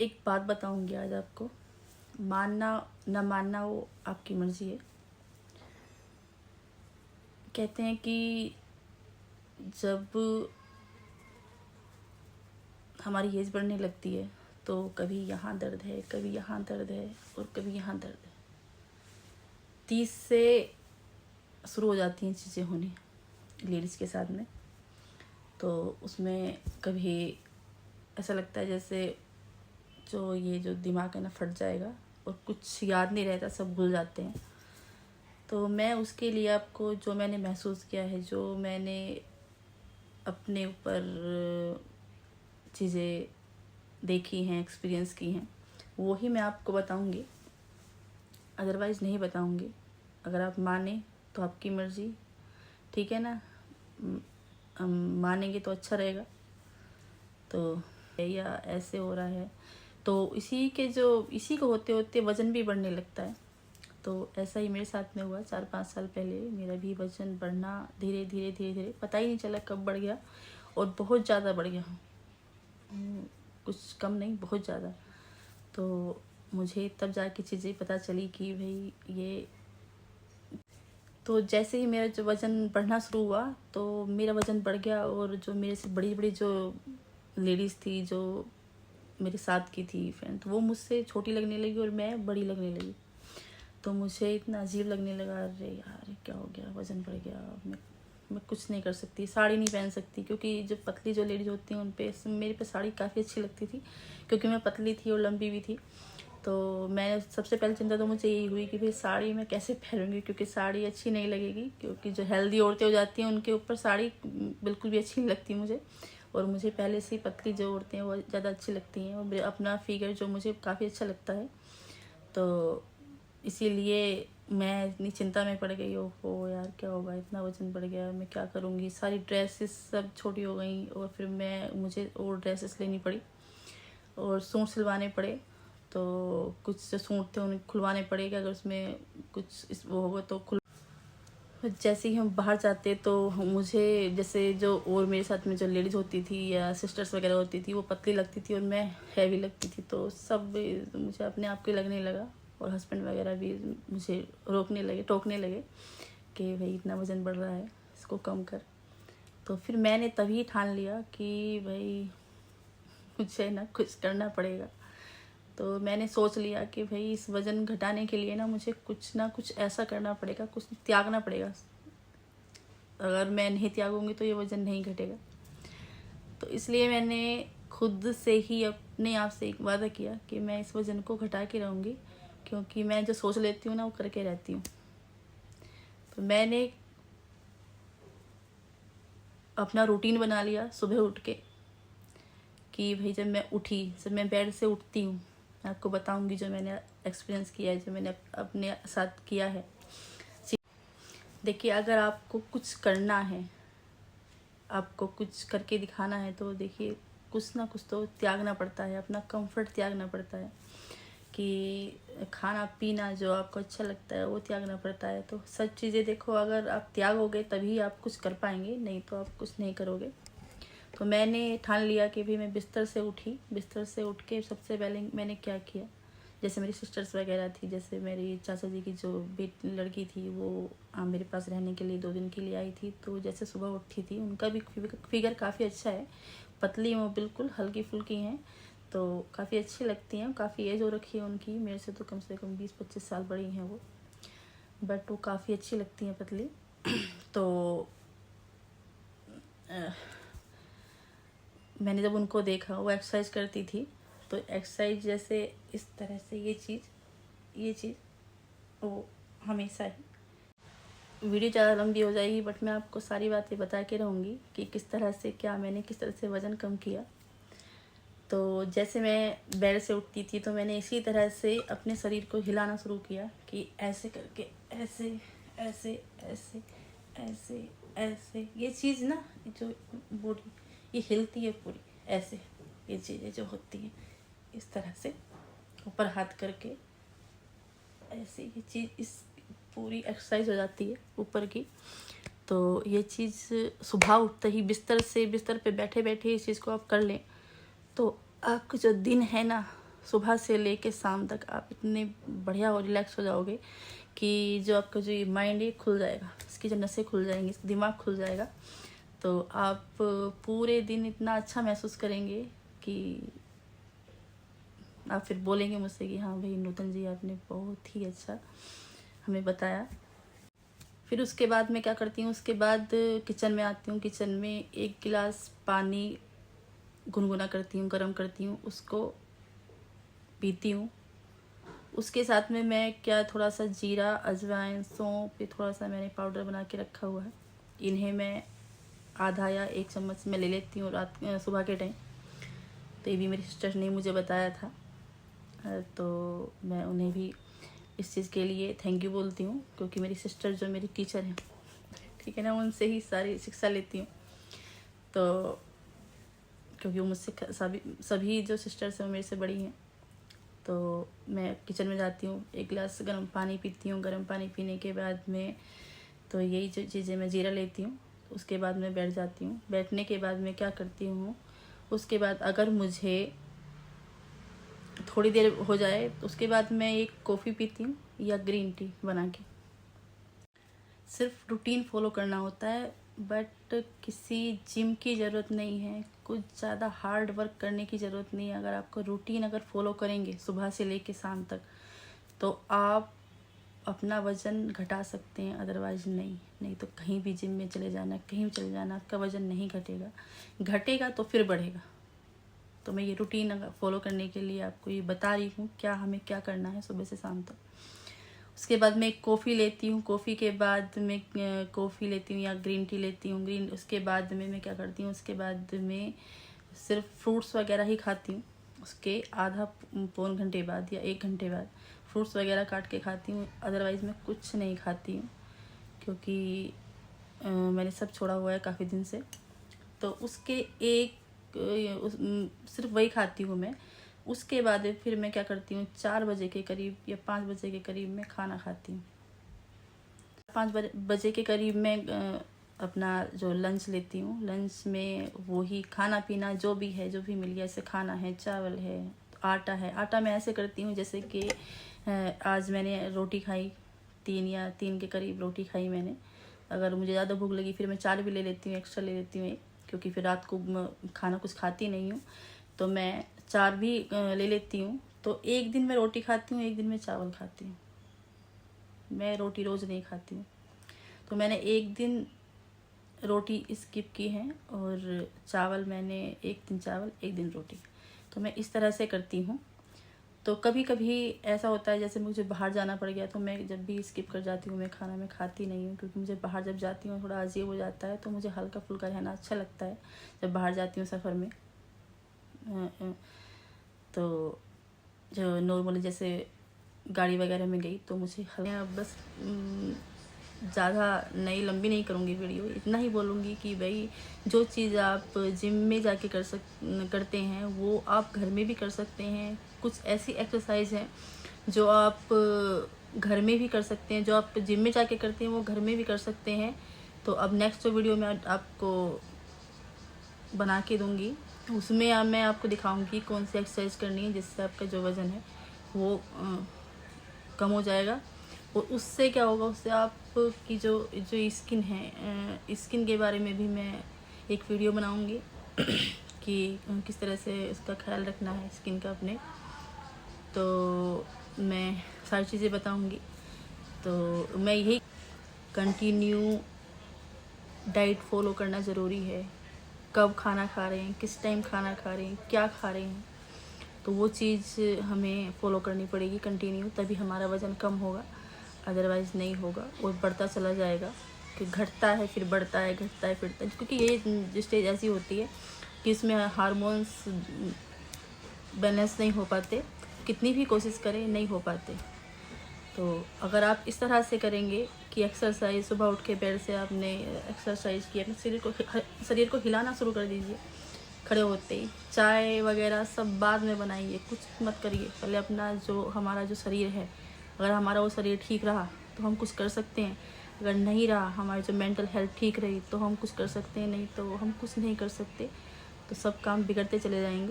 एक बात बताऊंगी आज आपको, मानना ना मानना वो आपकी मर्जी है। कहते हैं कि जब हमारी एज बढ़ने लगती है तो कभी यहाँ दर्द है, कभी यहाँ दर्द है और कभी यहाँ दर्द है। 30 से शुरू हो जाती हैं चीज़ें होनी लेडीज़ के साथ में। तो उसमें कभी ऐसा लगता है जैसे जो दिमाग है ना फट जाएगा और कुछ याद नहीं रहता, सब भूल जाते हैं। तो मैं उसके लिए आपको जो मैंने महसूस किया है, जो मैंने अपने ऊपर चीज़ें देखी हैं, एक्सपीरियंस की हैं, वो ही मैं आपको बताऊंगी, अदरवाइज़ नहीं बताऊंगी। अगर आप माने तो आपकी मर्ज़ी, ठीक है ना। मानेंगे तो अच्छा रहेगा। तो या ऐसे हो रहा है तो इसी को होते होते वज़न भी बढ़ने लगता है। तो ऐसा ही मेरे साथ में हुआ 4-5 साल पहले। मेरा भी वज़न बढ़ना धीरे धीरे पता ही नहीं चला कब बढ़ गया, और बहुत ज़्यादा बढ़ गया। कुछ कम नहीं, बहुत ज़्यादा। तो मुझे तब जाके चीज़ें पता चली कि भाई ये, तो जैसे ही मेरा जो वज़न बढ़ना शुरू हुआ तो मेरा वज़न बढ़ गया, और जो मेरे से बड़ी बड़ी जो लेडीज़ थी, जो मेरे साथ की थी फ्रेंड, तो वो मुझसे छोटी लगने लगी और मैं बड़ी लगने लगी। तो मुझे इतना अजीब लगने लगा, अरे यार क्या हो गया, वज़न बढ़ गया। मैं कुछ नहीं कर सकती, साड़ी नहीं पहन सकती, क्योंकि जो पतली जो लेडीज होती हैं उन पे, मेरे पे साड़ी काफ़ी अच्छी लगती थी क्योंकि मैं पतली थी और लंबी भी थी। तो मैं सबसे पहले चिंता तो मुझे यही हुई कि भाई साड़ी मैं कैसे पहनूंगी, क्योंकि साड़ी अच्छी नहीं लगेगी, क्योंकि जो हेल्दी औरतें हो जाती हैं उनके ऊपर साड़ी बिल्कुल भी अच्छी नहीं लगती मुझे। और मुझे पहले से ही पतली जो औरतें हैं वो ज़्यादा अच्छी लगती हैं, और अपना फिगर जो मुझे काफ़ी अच्छा लगता है। तो इसीलिए मैं इतनी चिंता में पड़ गई, हो यार क्या होगा, इतना वज़न बढ़ गया, मैं क्या करूँगी। सारी ड्रेसेस सब छोटी हो गई, और फिर मुझे और ड्रेसेस लेनी पड़ी और सूट सिलवाने पड़े। तो कुछ जो सूट थे उन्हें खुलवाने पड़े कि अगर उसमें कुछ वो होगा तो खुल। जैसे ही हम बाहर जाते तो मुझे, जैसे जो और मेरे साथ में जो लेडीज़ होती थी या सिस्टर्स वगैरह होती थी, वो पतली लगती थी और मैं हैवी लगती थी। तो सब मुझे अपने आप के लगने लगा, और हस्बैंड वगैरह भी मुझे टोकने लगे कि भाई इतना वज़न बढ़ रहा है, इसको कम कर। तो फिर मैंने तभी ठान लिया कि भाई मुझे ना कुछ करना पड़ेगा। तो मैंने सोच लिया कि भाई इस वज़न घटाने के लिए ना मुझे कुछ ना कुछ ऐसा करना पड़ेगा, कुछ त्यागना पड़ेगा। अगर मैं नहीं त्यागूंगी तो ये वज़न नहीं घटेगा। तो इसलिए मैंने खुद से ही अपने आप से एक वादा किया कि मैं इस वज़न को घटा के रहूँगी, क्योंकि मैं जो सोच लेती हूँ ना वो करके रहती हूँ। तो मैंने अपना रूटीन बना लिया सुबह उठ के कि भाई जब मैं बेड से उठती हूँ, मैं आपको बताऊंगी जो मैंने एक्सपीरियंस किया है, जो मैंने अपने साथ किया है। देखिए, अगर आपको कुछ करना है, आपको कुछ करके दिखाना है, तो देखिए कुछ ना कुछ तो त्यागना पड़ता है, अपना कंफर्ट त्यागना पड़ता है, कि खाना पीना जो आपको अच्छा लगता है वो त्यागना पड़ता है। तो सब चीज़ें देखो, अगर आप त्यागोगे तभी आप कुछ कर पाएंगे, नहीं तो आप कुछ नहीं करोगे। तो मैंने ठान लिया कि भाई मैं बिस्तर से उठ के सबसे पहले मैंने क्या किया, जैसे मेरी सिस्टर्स वगैरह थी, जैसे मेरी चाचा जी की जो लड़की थी, वो मेरे पास रहने के लिए 2 दिन के लिए आई थी। तो जैसे सुबह उठी थी, उनका भी फिगर काफ़ी अच्छा है, पतली वो बिल्कुल हल्की फुल्की हैं, तो काफ़ी अच्छी लगती हैं। काफ़ी एज हो रखी है उनकी, मेरे से तो कम 20-25 साल बड़ी हैं वो, बट वो काफ़ी अच्छी लगती हैं पतली। तो मैंने जब उनको देखा, वो एक्सरसाइज करती थी, तो एक्सरसाइज जैसे इस तरह से ये चीज़ वो हमेशा ही, वीडियो ज़्यादा लंबी हो जाएगी, बट मैं आपको सारी बातें बता के रहूँगी कि किस तरह से वज़न कम किया। तो जैसे मैं बेड से उठती थी तो मैंने इसी तरह से अपने शरीर को हिलाना शुरू किया, कि ऐसे करके ऐसे ऐसे ऐसे ऐसे ऐसे, ये चीज़ ना, जो बॉडी ये हिलती है पूरी ऐसे, ये चीज़ें जो होती हैं इस तरह से ऊपर हाथ करके ऐसे, ये चीज़ इस पूरी एक्सरसाइज हो जाती है ऊपर की। तो ये चीज़ सुबह उठते ही बिस्तर पे बैठे बैठे इस चीज़ को आप कर लें, तो आपका जो दिन है ना सुबह से लेके शाम तक आप इतने बढ़िया और रिलैक्स हो जाओगे कि जो आपका जो ये माइंड है खुल जाएगा, इसकी जो नसें खुल जाएंगी, दिमाग खुल जाएगा। तो आप पूरे दिन इतना अच्छा महसूस करेंगे कि आप फिर बोलेंगे मुझसे कि हाँ भाई नूतन जी, आपने बहुत ही अच्छा हमें बताया। फिर उसके बाद मैं क्या करती हूँ, उसके बाद किचन में आती हूँ। किचन में 1 गिलास पानी गुनगुना करती हूँ, गर्म करती हूँ, उसको पीती हूँ। उसके साथ में मैं क्या थोड़ा सा जीरा, अजवाइन, सौंफ, ये थोड़ा सा मैंने पाउडर बना के रखा हुआ है, इन्हें मैं आधा या 1 चम्मच में ले लेती हूँ सुबह के टाइम। तो ये भी मेरी सिस्टर ने मुझे बताया था, तो मैं उन्हें भी इस चीज़ के लिए थैंक यू बोलती हूँ, क्योंकि मेरी सिस्टर जो मेरी टीचर है, ठीक है ना, उनसे ही सारी शिक्षा लेती हूँ। तो क्योंकि वो मुझसे सभी जो सिस्टर्स हैं वो मेरे से बड़ी हैं। तो मैं किचन में जाती हूँ, 1 गिलास गर्म पानी पीती हूँ। गर्म पानी पीने के बाद में तो यही जो चीज़ें मैं जीरा लेती हूँ, उसके बाद मैं बैठ जाती हूँ। बैठने के बाद मैं क्या करती हूँ, उसके बाद अगर मुझे थोड़ी देर हो जाए तो उसके बाद मैं एक कॉफ़ी पीती हूँ या ग्रीन टी बना के। सिर्फ रूटीन फॉलो करना होता है, बट किसी जिम की ज़रूरत नहीं है, कुछ ज़्यादा हार्ड वर्क करने की ज़रूरत नहीं है। अगर आपको रूटीन अगर फॉलो करेंगे सुबह से लेके शाम तक, तो आप अपना वज़न घटा सकते हैं, अदरवाइज़ नहीं तो कहीं भी जिम में चले जाना, कहीं भी चले जाना, आपका वज़न नहीं घटेगा। घटेगा तो फिर बढ़ेगा। तो मैं ये रूटीन फॉलो करने के लिए आपको ये बता रही हूँ हमें क्या करना है सुबह से शाम तक। उसके बाद मैं कॉफ़ी लेती हूँ। कॉफ़ी के बाद मैं कॉफ़ी लेती हूँ या ग्रीन टी लेती हूँ। उसके बाद में मैं क्या करती हूँ, उसके बाद में सिर्फ फ्रूट्स वगैरह ही खाती हूँ। उसके आधा पौन घंटे बाद या 1 घंटे बाद फ्रूट्स वगैरह काट के खाती हूँ, अदरवाइज़ मैं कुछ नहीं खाती हूँ, क्योंकि मैंने सब छोड़ा हुआ है काफ़ी दिन से। तो उसके सिर्फ वही खाती हूँ मैं। उसके बाद फिर मैं क्या करती हूँ, 4 बजे के करीब या 5 बजे के करीब मैं खाना खाती हूँ। 5 बजे के करीब मैं अपना जो लंच लेती हूँ। लंच में वही खाना पीना जो भी है, जो भी मिल गया, जैसे खाना है, चावल है, आटा है। आटा मैं ऐसे करती हूँ जैसे कि आज मैंने रोटी खाई, 3 के करीब रोटी खाई मैंने। अगर मुझे ज़्यादा भूख लगी फिर मैं 4 भी ले लेती हूँ, एक्स्ट्रा ले लेती हूँ, क्योंकि फिर रात को खाना कुछ खाती नहीं हूँ, तो मैं 4 भी ले लेती हूँ। तो एक दिन मैं रोटी खाती हूँ, एक दिन मैं चावल खाती हूँ। मैं रोटी रोज़ नहीं खाती हूँ। तो मैंने एक दिन रोटी स्किप की है और चावल मैंने एक दिन चावल, एक दिन रोटी। तो मैं इस तरह से करती हूँ। तो कभी कभी ऐसा होता है जैसे मुझे बाहर जाना पड़ गया, तो मैं जब भी स्किप कर जाती हूँ, मैं खाना में खाती नहीं हूँ, क्योंकि मुझे बाहर जब जाती हूँ थोड़ा अजीब हो जाता है। तो मुझे हल्का फुल्का रहना अच्छा लगता है जब बाहर जाती हूँ सफ़र में। तो जो नॉर्मली जैसे गाड़ी वगैरह में गई तो मुझे बस ज़्यादा नई लंबी नहीं करूँगी वीडियो, इतना ही बोलूँगी कि भाई जो चीज़ आप जिम में जाके करते हैं वो आप घर में भी कर सकते हैं। कुछ ऐसी एक्सरसाइज हैं जो आप घर में भी कर सकते हैं, जो आप जिम में जाके करते हैं वो घर में भी कर सकते हैं। तो अब नेक्स्ट वीडियो में आपको बना के दूँगी, उसमें मैं आपको दिखाऊँगी कौन सी एक्सरसाइज करनी है जिससे आपका जो वज़न है वो कम हो जाएगा। और उससे क्या होगा, उससे आपकी जो स्किन है, स्किन के बारे में भी मैं एक वीडियो बनाऊंगी कि किस तरह से उसका ख्याल रखना है स्किन का अपने। तो मैं सारी चीज़ें बताऊंगी। तो मैं यही कंटिन्यू डाइट फॉलो करना ज़रूरी है। कब खाना खा रहे हैं, किस टाइम खाना खा रहे हैं, क्या खा रहे हैं, तो वो चीज़ हमें फॉलो करनी पड़ेगी कंटिन्यू, तभी हमारा वज़न कम होगा, अदरवाइज़ नहीं होगा और बढ़ता चला जाएगा। कि घटता है फिर बढ़ता है, घटता है फिर बढ़ता है, क्योंकि ये स्टेज ऐसी होती है कि इसमें हार्मोन्स बैलेंस नहीं हो पाते, कितनी भी कोशिश करें नहीं हो पाते। तो अगर आप इस तरह से करेंगे कि एक्सरसाइज सुबह उठ के बेड से आपने एक्सरसाइज की, अपने शरीर को हिलाना शुरू कर दीजिए। खड़े होते ही चाय वगैरह सब बाद में बनाइए, कुछ मत करिए, पहले अपना जो हमारा जो शरीर है, अगर हमारा वो शरीर ठीक रहा तो हम कुछ कर सकते हैं, अगर नहीं रहा, हमारी जो मेंटल हेल्थ ठीक रही तो हम कुछ कर सकते हैं, नहीं तो हम कुछ नहीं कर सकते। तो सब काम बिगड़ते चले जाएंगे।